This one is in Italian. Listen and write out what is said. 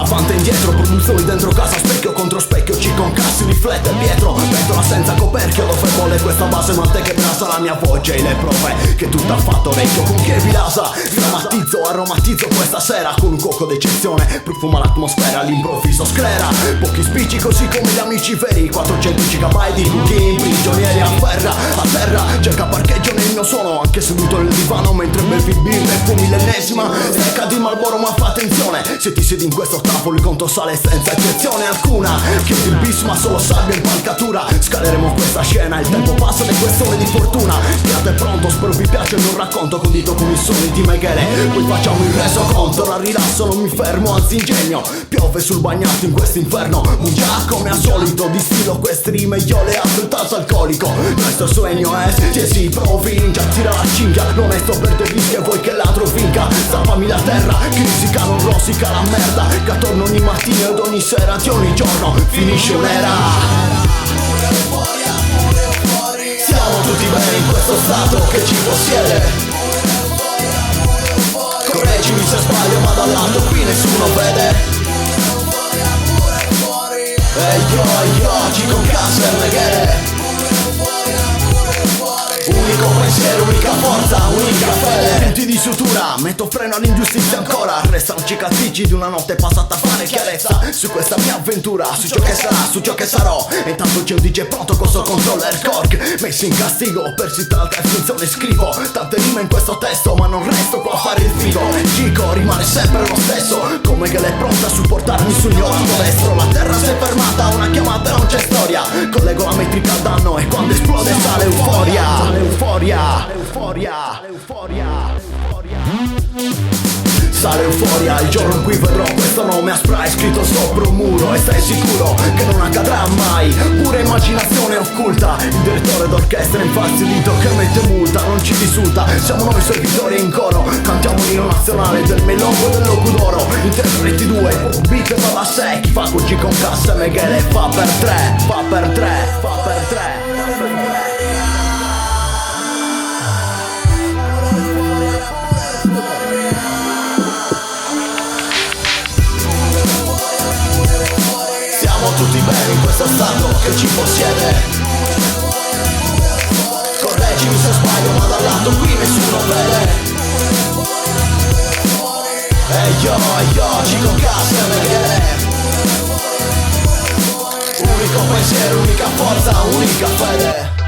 avanti e indietro, produzioni dentro casa, specchio contro specchio, ci concassi, riflette Pietro, pentola senza coperchio, lo fai bolle questa base, ma te che brasa la mia voce e le prove che tutto ha fatto orecchio, con chi è vilasa, drammatizzo, aromatizzo questa sera, con un cuoco d'eccezione, profuma l'atmosfera, all'improvviso sclera, pochi spicci così come gli amici veri, 400 GB di cookie, prigionieri a terra, cerca parcheggio nel mio suono, anche seduto nel divano mentre bevi birra e fumi l'ennesima stecca di Marlboro, ma fa attenzione, se ti siedi in questo tavolo il conto sale senza eccezione alcuna, chiedi il bis ma solo sabbia impalcatura, scaleremo questa scena, il tempo passa ed è questione di fortuna, piatto è pronto, spero vi piace il mio racconto condito con i suoni di Mechele, poi facciamo il resoconto, la rilasso non mi fermo anzi ingegno, piove sul bagnato in questo inferno, un già come al solito distilo queste rime, io le altro il tasso alcolico, questo sueño è se si provincia, tira la cinghia, l'onesto perde il rischio e vuoi che l'altro vinca, stappami la terra, che risica non rosica la merda, che attorno ogni mattina ed ogni sera di ogni giorno finisce un'era. Siamo tutti bene in questo stato che ci possiede, correggimi se sbaglio ma dal lato qui nessuno vede. E io ci concassa e neghere, unico pensiero, unica forza, unica fede. Punti di sutura, metto freno all'ingiustizia ancora, restano cicatrici di una notte passata a fare chiarezza su questa mia avventura, su ciò che sarà, su ciò che sarò. E intanto c'è un DJ pronto con suo controller Korg, messi in castigo, persi tra altre funzioni scrivo tante rime in questo testo, ma non resto qua a fare il figo. Gico rimane sempre lo stesso, come che l'è pronta a supportarmi sul mio lato destro. La terra si è fermata, una chiamata non c'è storia, collego la metrica al danno e quando esplode sale euforia. Sale euforia, il giorno in cui vedrò questo nome a spray scritto sopra un muro, e stai sicuro che non accadrà mai, pure immaginazione occulta, il direttore d'orchestra infastidito che mette multa, non ci risulta, siamo noi servitori in coro, cantiamo l'inno nazionale del melongo e del locudoro, interpreti due, un beat va da sé, chi fa cugì con cassa Mechele fa per tre, fa per tre, fa per tre. Tutti bene in questo stato che ci possiede, correggimi se sbaglio ma dal lato qui nessuno vede. E io ci concassa e Mechele, unico pensiero, unica forza, unica fede.